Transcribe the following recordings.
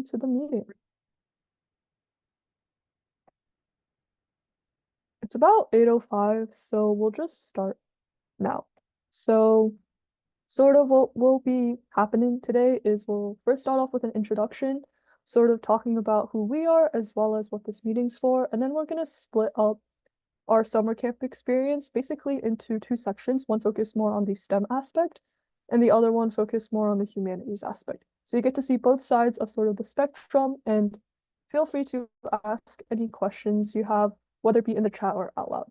to the meeting. It's about 8:05, so we'll just start now. So, sort of what will be happening today is we'll first start off with an introduction, sort of talking about who we are as well as what this meeting's for, and then we're going to split up our summer camp experience basically into two sections, one focused more on the STEM aspect and the other one focused more on the humanities aspect. So you get to see both sides of sort of the spectrum, and feel free to ask any questions you have, whether it be in the chat or out loud.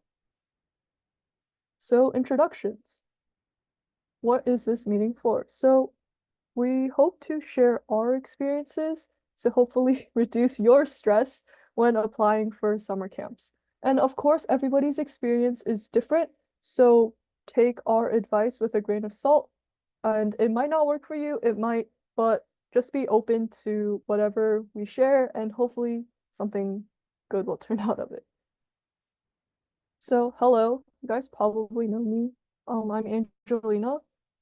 So introductions. What is this meeting for? So we hope to share our experiences to hopefully reduce your stress when applying for summer camps. And of course, everybody's experience is different, so take our advice with a grain of salt. And it might not work for you, it might, but just be open to whatever we share, and hopefully something good will turn out of it. So hello, you guys probably know me. I'm Angelina.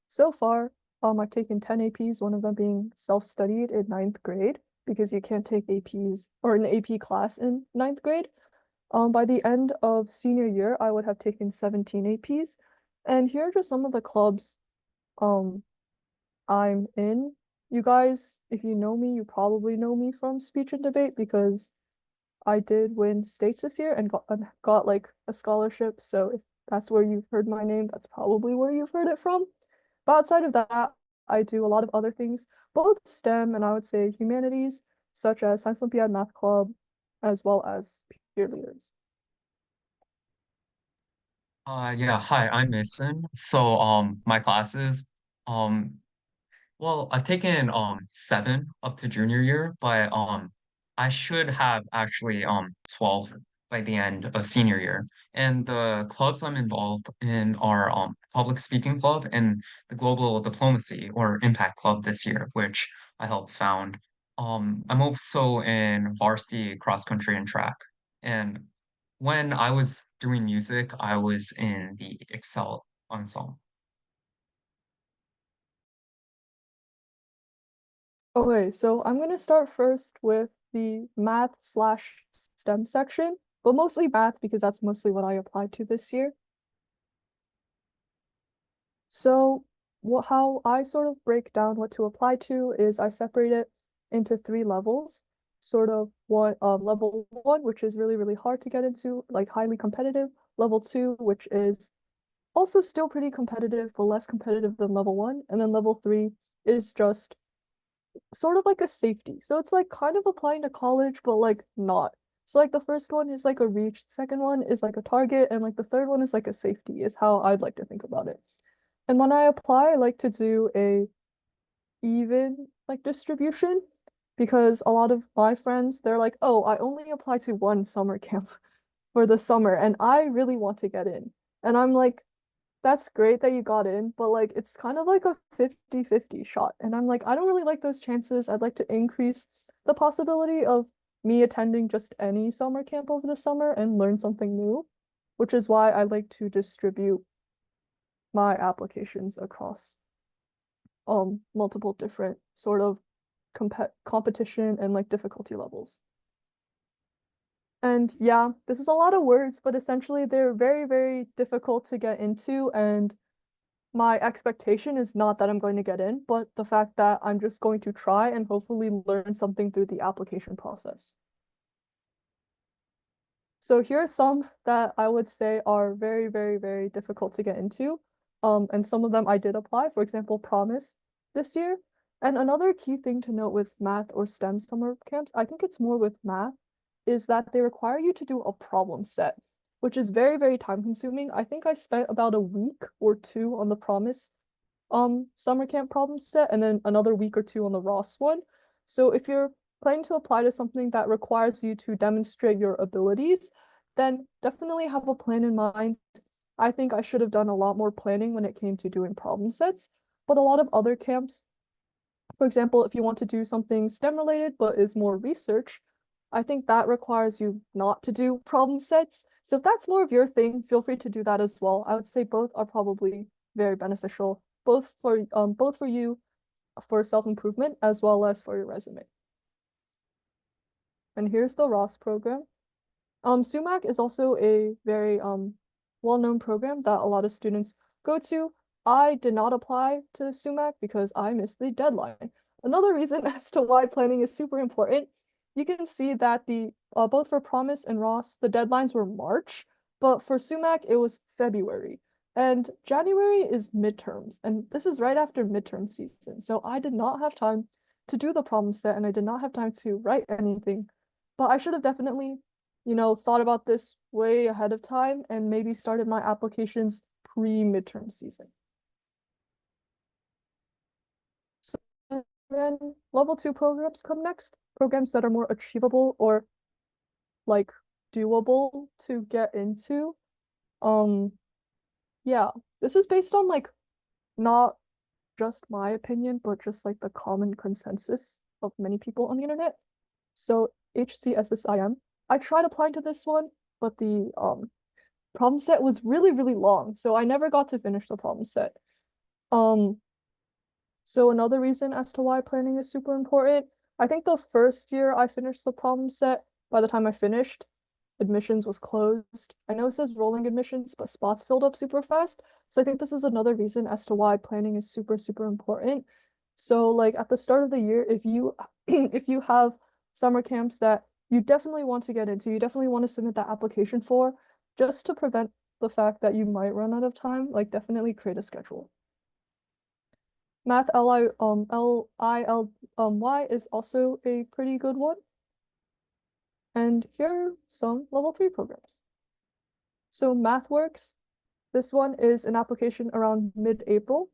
So far, I've taken 10 APs, one of them being self-studied in ninth grade, because you can't take APs or an AP class in ninth grade. By the end of senior year, I would have taken 17 APs. And here are just some of the clubs um I'm in. You guys, if you know me, you probably know me from speech and debate because I did win states this year and got like a scholarship. So if that's where you've heard my name, that's probably where you've heard it from. But outside of that, I do a lot of other things, both STEM and I would say humanities, such as Science Olympiad, Math Club, as well as peer leaders. Yeah, hi, I'm Mason. So, my classes, um, well, I've taken seven up to junior year, but I should have actually 12 by the end of senior year. And the clubs I'm involved in are public speaking club and the global diplomacy or impact club this year, which I helped found. I'm also in varsity cross country and track. And when I was doing music, I was in the Excel ensemble. Okay, so I'm gonna start first with the math slash STEM section, but mostly math because that's mostly what I applied to this year. So how I sort of break down what to apply to is I separate it into three levels. Sort of one level one, which is really, really hard to get into, like highly competitive. Level two, which is also still pretty competitive, but less competitive than level one. And then level three is just sort of like a safety. So it's like kind of applying to college, but like not. So like the first one is like a reach, the second one is like a target, and like the third one is like a safety, is how I'd like to think about it. And when I apply, I like to do a even like distribution because a lot of my friends, they're like, oh, I only apply to one summer camp for the summer and I really want to get in. And I'm like, that's great that you got in, but like it's kind of like a 50-50 shot. And I'm like, I don't really like those chances. I'd like to increase the possibility of me attending just any summer camp over the summer and learn something new, which is why I like to distribute my applications across multiple different sort of competition and like difficulty levels. And yeah, this is a lot of words, but essentially they're very, very difficult to get into. And my expectation is not that I'm going to get in, but the fact that I'm just going to try and hopefully learn something through the application process. So here are some that I would say are very, very, very difficult to get into. And some of them I did apply, for example, Promise this year. And another key thing to note with math or STEM summer camps, I think it's more with math, is that they require you to do a problem set, which is very, very time consuming. I think I spent about a week or two on the Promise summer camp problem set and then another week or two on the Ross one. So if you're planning to apply to something that requires you to demonstrate your abilities, then definitely have a plan in mind. I think I should have done a lot more planning when it came to doing problem sets, but a lot of other camps, for example, if you want to do something STEM related but is more research, I think that requires you not to do problem sets. So if that's more of your thing, feel free to do that as well. I would say both are probably very beneficial, both for you for self-improvement as well as for your resume. And here's the Ross program. SUMAC is also a very well-known program that a lot of students go to. I did not apply to SUMAC because I missed the deadline. Another reason as to why planning is super important, you can see that the both for Promise and Ross, the deadlines were March, but for SUMAC it was February. And January is midterms, and this is right after midterm season. So I did not have time to do the problem set and I did not have time to write anything. But I should have definitely thought about this way ahead of time and maybe started my applications pre-midterm season. So then level 2 programs come next, programs that are more achievable or like doable to get into. Um, yeah, this is based on like not just my opinion, but just like the common consensus of many people on the internet. So HCSSIM, I tried applying to this one, but the problem set was really, really long, so I never got to finish the problem set. Um, so another reason as to why planning is super important, I think the first year I finished the problem set, by the time I finished, admissions was closed. I know it says rolling admissions, but spots filled up super fast. So I think this is another reason as to why planning is super, super important. So like at the start of the year, if you if you have summer camps that you definitely want to get into, you definitely want to submit that application for, just to prevent the fact that you might run out of time, like definitely create a schedule. Math LILY is also a pretty good one. And here are some level 3 programs. So MathWorks, this one is an application around mid-April.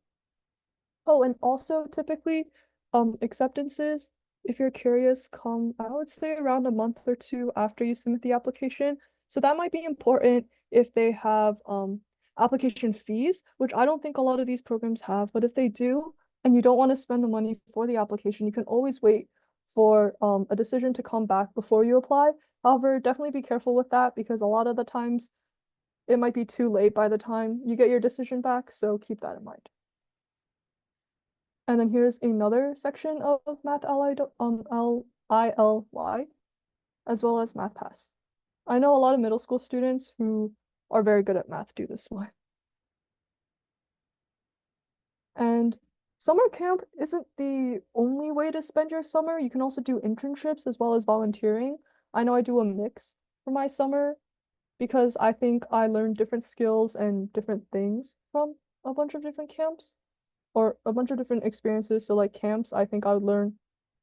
Oh, and also typically acceptances, if you're curious, come, I would say around a month or two after you submit the application. So that might be important if they have application fees, which I don't think a lot of these programs have, but if they do, and you don't want to spend the money for the application, you can always wait for a decision to come back before you apply. However, definitely be careful with that because a lot of the times it might be too late by the time you get your decision back, so keep that in mind. And then here's another section of Math LILY, as well as Math Pass. I know a lot of middle school students who are very good at math do this one. And summer camp isn't the only way to spend your summer. You can also do internships as well as volunteering. I know I do a mix for my summer because I think I learned different skills and different things from a bunch of different camps or a bunch of different experiences. So like camps, I think I would learn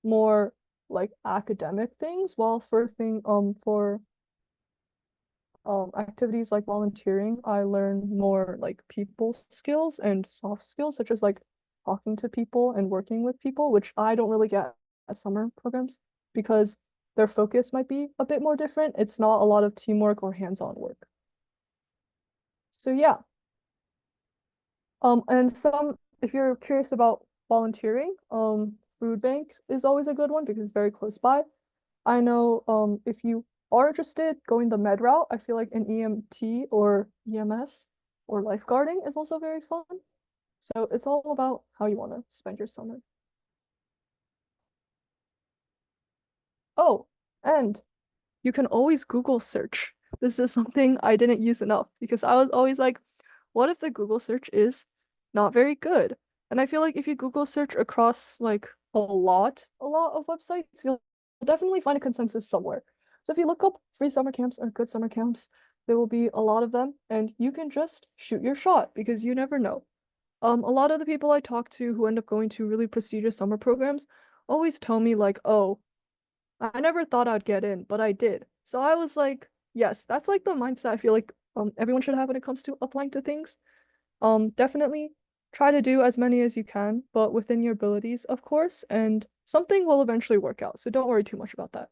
more like academic things, while for activities like volunteering, I learn more like people skills and soft skills, such as like talking to people and working with people, which I don't really get at summer programs because their focus might be a bit more different. It's not a lot of teamwork or hands-on work. So yeah. And some, if you're curious about volunteering, food banks is always a good one because it's very close by. I know if you are interested going the med route, I feel like an EMT or EMS or lifeguarding is also very fun. So it's all about how you want to spend your summer. Oh, and you can always Google search. This is something I didn't use enough because I was always like, what if the Google search is not very good? And I feel like if you Google search across like a lot of websites, you'll definitely find a consensus somewhere. So if you look up free summer camps or good summer camps, there will be a lot of them, and you can just shoot your shot because you never know. A lot of the people I talk to who end up going to really prestigious summer programs always tell me like, oh, I never thought I'd get in, but I did. So I was like, yes, that's like the mindset I feel like everyone should have when it comes to applying to things. Definitely try to do as many as you can, but within your abilities, of course, and something will eventually work out. So don't worry too much about that.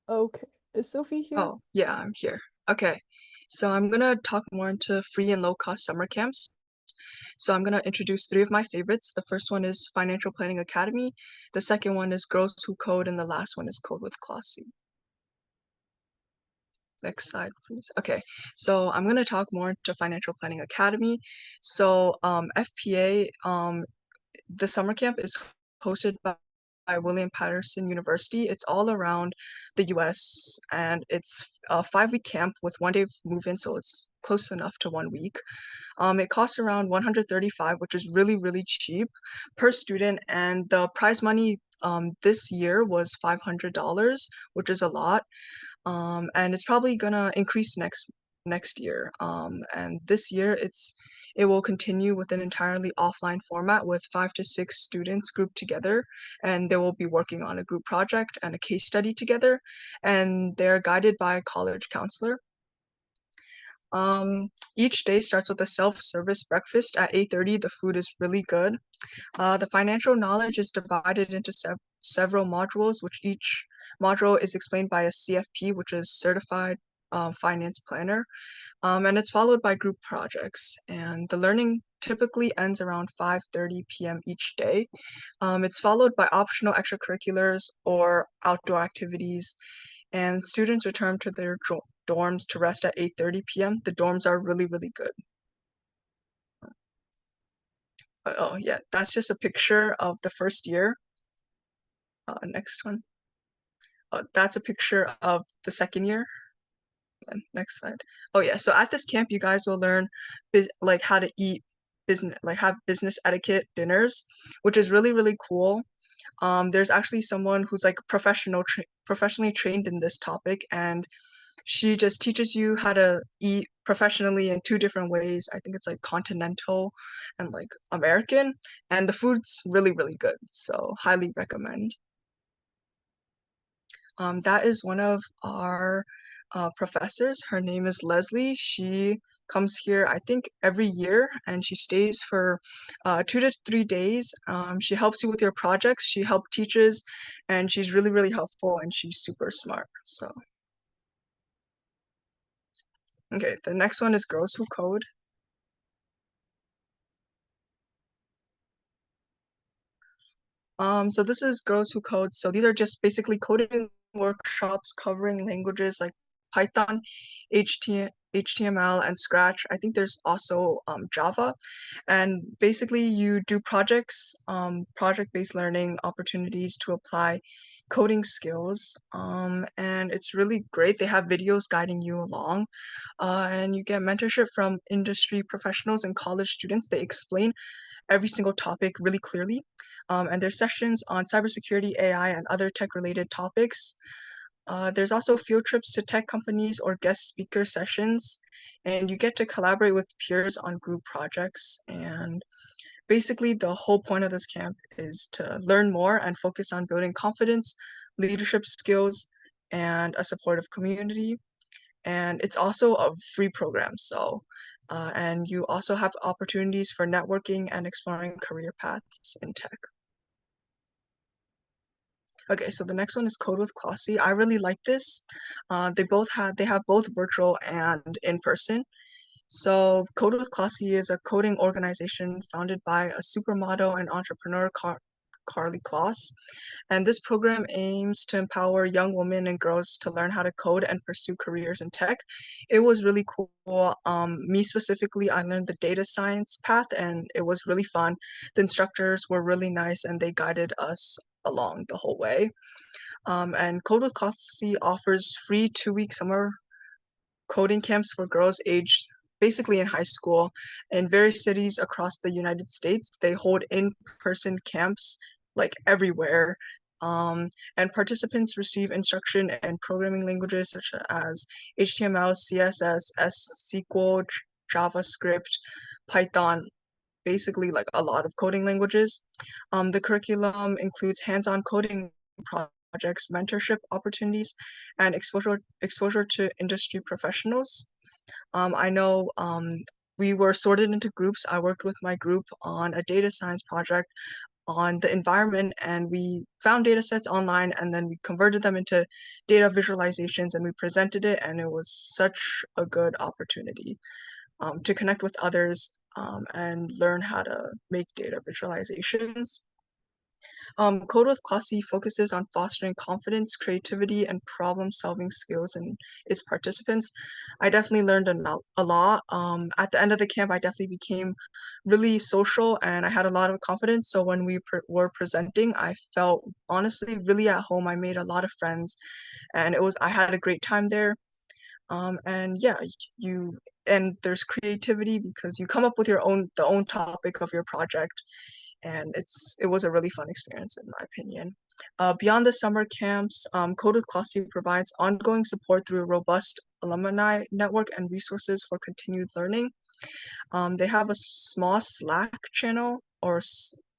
Okay. Is Sophie here? Oh, yeah, I'm here. Okay, so I'm gonna talk more into free and low cost summer camps. So I'm gonna introduce three of my favorites. The first one is Financial Planning Academy, the second one is Girls Who Code, and the last one is Code with Clossy. Next slide, please. Okay, so I'm gonna talk more into Financial Planning Academy. So FPA, the summer camp is hosted by William Patterson University. It's all around the US, and it's a 5-week camp with 1 day move-in, so it's close enough to 1 week. It costs around 135, which is really, really cheap per student, and the prize money this year was $500, which is a lot. And it's probably gonna increase next year. And this year it will continue with an entirely offline format with 5 to 6 students grouped together, and they will be working on a group project and a case study together, and they're guided by a college counselor. Each day starts with a self-service breakfast at 8:30. The food is really good. The financial knowledge is divided into several modules, which each module is explained by a CFP, which is Certified Finance Planner, and it's followed by group projects. And the learning typically ends around 5:30 p.m. each day. It's followed by optional extracurriculars or outdoor activities, and students return to their dorms to rest at 8:30 p.m. The dorms are really, really good. Oh yeah, that's just a picture of the first year. Next one. That's a picture of the second year. And next slide. Oh yeah, so at this camp, you guys will learn like how to eat business, like have business etiquette dinners, which is really, really cool. There's actually someone who's like professionally trained in this topic, and she just teaches you how to eat professionally in 2 different ways. I think it's like continental and like American, and the food's really, really good. So highly recommend. That is one of our professors. Her name is Leslie. She comes here, I think, every year, and she stays for 2 to 3 days. She helps you with your projects. She helps teaches, and she's really, really helpful, and she's super smart. So, okay, the next one is Girls Who Code. So this is Girls Who Code. So these are just basically coding workshops covering languages like Python, HTML, and Scratch. I think there's also Java. And basically you do projects, project-based learning opportunities to apply coding skills. And it's really great. They have videos guiding you along. And you get mentorship from industry professionals and college students. They explain every single topic really clearly. And there's sessions on cybersecurity, AI, and other tech-related topics. There's also field trips to tech companies or guest speaker sessions, and you get to collaborate with peers on group projects. And basically, the whole point of this camp is to learn more and focus on building confidence, leadership skills, and a supportive community. And it's also a free program, so and you also have opportunities for networking and exploring career paths in tech. Okay, so the next one is Code with Classie. I really like this. They have both virtual and in person. So Code with Classie is a coding organization founded by a supermodel and entrepreneur, Carly Kloss. And this program aims to empower young women and girls to learn how to code and pursue careers in tech. It was really cool. Me specifically, I learned the data science path, and it was really fun. The instructors were really nice, and they guided us along the whole way. And Code with Classie offers free 2-week summer coding camps for girls aged basically in high school in various cities across the United States. They hold in-person camps like everywhere. And participants receive instruction in programming languages such as HTML, CSS, SQL, JavaScript, Python, basically like a lot of coding languages. The curriculum includes hands-on coding projects, mentorship opportunities, and exposure to industry professionals. I know we were sorted into groups. I worked with my group on a data science project on the environment, and we found data sets online, and then we converted them into data visualizations, and we presented it, and it was such a good opportunity to connect with others and learn how to make data visualizations. Code with Classy focuses on fostering confidence, creativity, and problem-solving skills in its participants. I definitely learned a lot. At the end of the camp, I definitely became really social and I had a lot of confidence. So when we were presenting, I felt honestly really at home. I made a lot of friends, and I had a great time there. And yeah, you and there's creativity because you come up with the own topic of your project, and it was a really fun experience in my opinion. Beyond the summer camps, Code with Classy provides ongoing support through a robust alumni network and resources for continued learning. They have a small Slack channel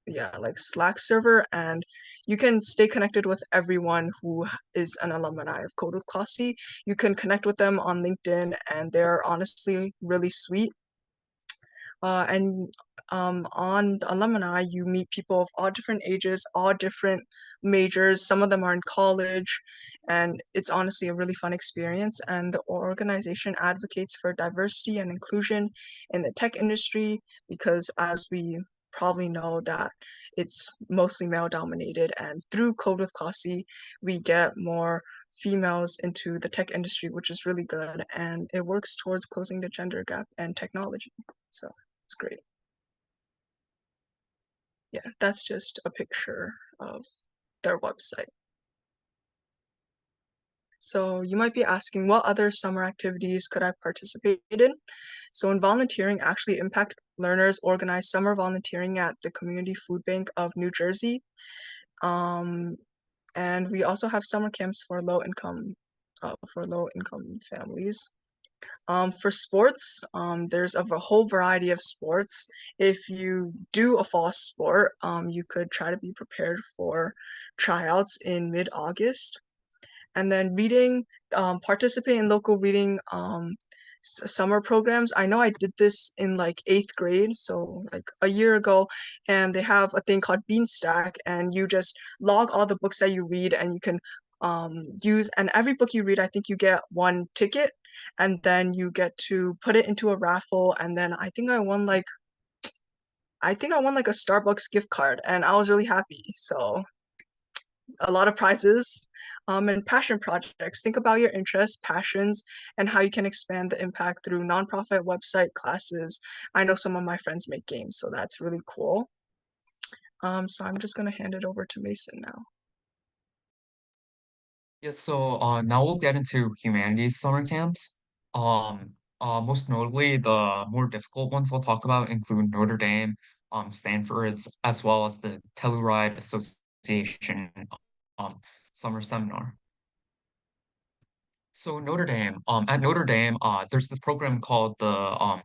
yeah, like Slack server, and you can stay connected with everyone who is an alumni of Code with Classy. You can connect with them on LinkedIn, and they're honestly really sweet. And on the alumni, you meet people of all different ages, all different majors. Some of them are in college, and it's honestly a really fun experience. And the organization advocates for diversity and inclusion in the tech industry because, as we probably know, that it's mostly male dominated. And through Code with Classy, we get more females into the tech industry, which is really good, and it works towards closing the gender gap and technology. So it's great. Yeah, that's just a picture of their website. So you might be asking, what other summer activities could I participate in? So in volunteering, actually Impact Learners organize summer volunteering at the Community Food Bank of New Jersey. Um, and we also have summer camps for low income families. For sports, there's a whole variety of sports. If you do a fall sport, you could try to be prepared for tryouts in mid-August. And then reading, participate in local reading summer programs. I know I did this in like 8th grade, so like a year ago, and they have a thing called Beanstack, and you just log all the books that you read, and you can and every book you read, I think you get one ticket, and then you get to put it into a raffle, and then I think I won like a Starbucks gift card, and I was really happy. So a lot of prizes. And passion projects. Think about your interests, passions, and how you can expand the impact through nonprofit website classes. I know some of my friends make games, so that's really cool. So I'm just gonna hand it over to Mason now. Yeah, so now we'll get into humanities summer camps. Most notably, the more difficult ones I'll talk about include Notre Dame, Stanford's, as well as the Telluride Association um, summer seminar. So at Notre Dame, there's this program called the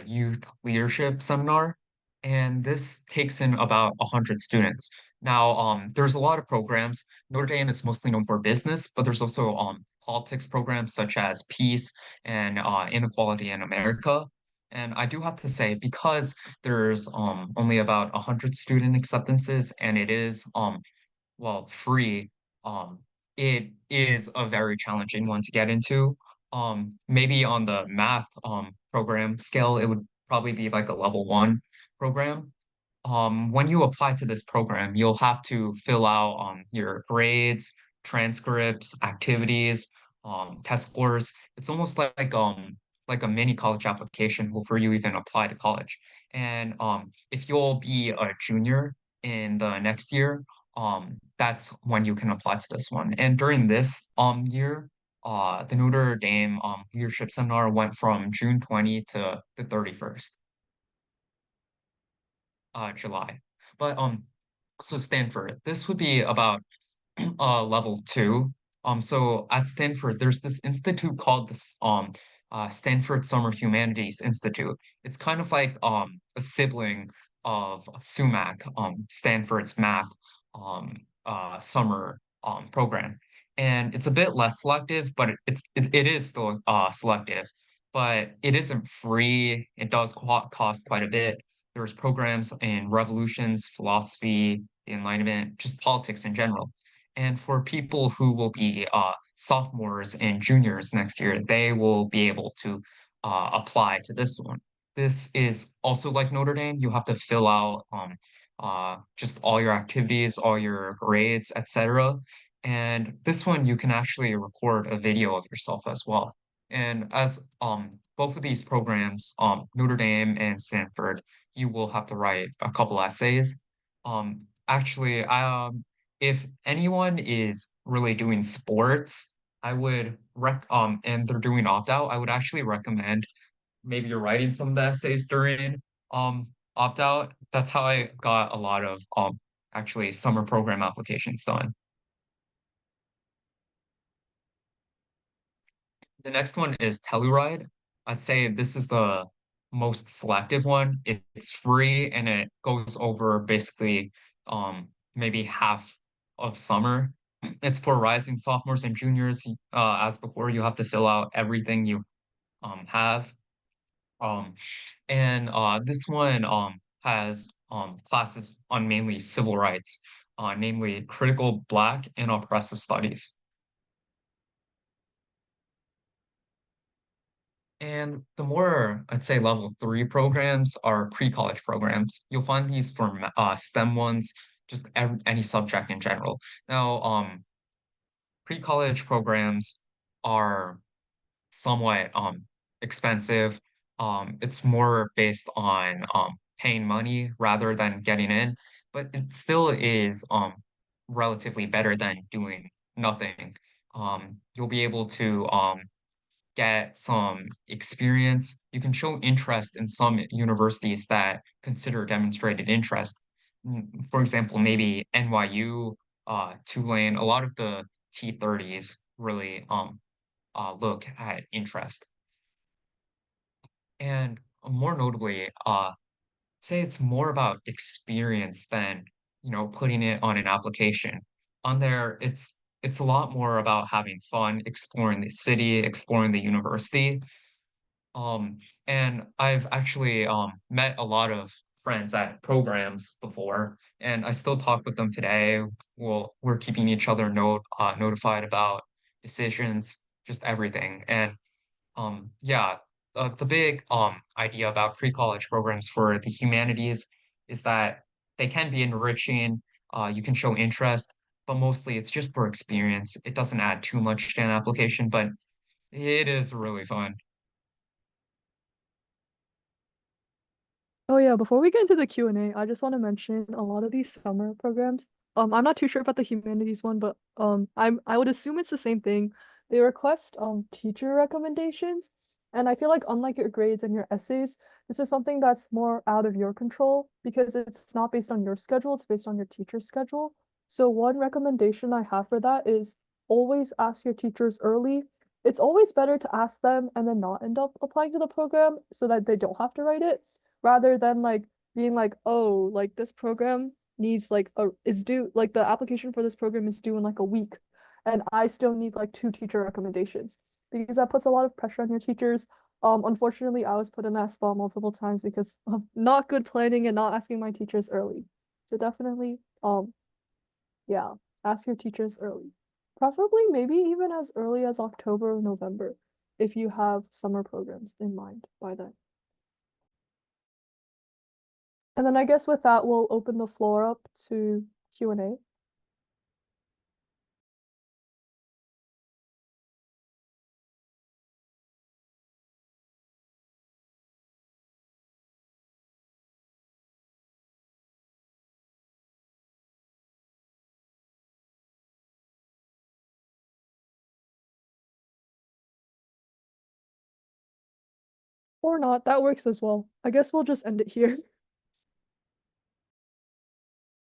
Youth Leadership Seminar, and this takes in about 100 students. Now, there's a lot of programs. Notre Dame is mostly known for business, but there's also politics programs such as peace and inequality in America. And I do have to say, because there's only about 100 student acceptances, and it is free, um, it is a very challenging one to get into. Maybe on the math program scale, it would probably be like a level 1 program. When you apply to this program, you'll have to fill out your grades, transcripts, activities, test scores. It's almost like a mini college application before you even apply to college. And if you'll be a junior in the next year, that's when you can apply to this one. And during this year, the Notre Dame leadership seminar went from June 20 to the 31st. July. But so Stanford, this would be about level 2. So at Stanford, there's this institute called this Stanford Summer Humanities Institute. It's kind of like a sibling of SUMAC, Stanford's math summer program. And it's a bit less selective, but it is still selective, but it isn't free. It does cost quite a bit. There's programs in revolutions, philosophy, the Enlightenment, just politics in general. And for people who will be sophomores and juniors next year, they will be able to apply to this one. This is also like Notre Dame. You have to fill out just all your activities, all your grades, etc. And this one you can actually record a video of yourself as well. And as both of these programs, Notre Dame and Stanford, you will have to write a couple essays. Um, actually, if anyone is really doing sports, I would and they're doing opt-out, I would actually recommend maybe you're writing some of the essays during opt-out. That's how I got a lot of actually summer program applications done. The next one is Telluride. I'd say this is the most selective one. It's free and it goes over basically maybe half of summer. It's for rising sophomores and juniors. As before, you have to fill out everything you have. Um, and this one has classes on mainly civil rights, namely critical Black and oppressive studies. And the more, I'd say, level three programs are pre-college programs. You'll find these for STEM ones, just any subject in general. Now, pre-college programs are somewhat expensive. It's more based on paying money rather than getting in, but it still is relatively better than doing nothing. You'll be able to get some experience. You can show interest in some universities that consider demonstrated interest. For example, maybe NYU, Tulane, a lot of the T30s really look at interest. And more notably, say it's more about experience than, putting it on an application. On there, it's a lot more about having fun, exploring the city, exploring the university. Um, and I've actually met a lot of friends at programs before, and I still talk with them today. We're keeping each other notified about decisions, just everything. And yeah, the big idea about pre-college programs for the humanities is that they can be enriching, you can show interest, but mostly it's just for experience. It doesn't add too much to an application, but it is really fun. Oh yeah, before we get into the Q&A, I just want to mention a lot of these summer programs. I'm not too sure about the humanities one, but I would assume it's the same thing. They request teacher recommendations, and I feel like unlike your grades and your essays, this is something that's more out of your control because it's not based on your schedule, it's based on your teacher's schedule. So one recommendation I have for that is always ask your teachers early. It's always better to ask them and then not end up applying to the program so that they don't have to write it rather than like being like, oh, like this program needs like a is due like the application for this program is due in like a week and I still need like two teacher recommendations because that puts a lot of pressure on your teachers. Unfortunately, I was put in that spot multiple times because of not good planning and not asking my teachers early. So definitely, yeah, ask your teachers early. Preferably maybe even as early as October or November if you have summer programs in mind by then. And then I guess with that, we'll open the floor up to Q&A. Or not, that works as well. I guess we'll just end it here.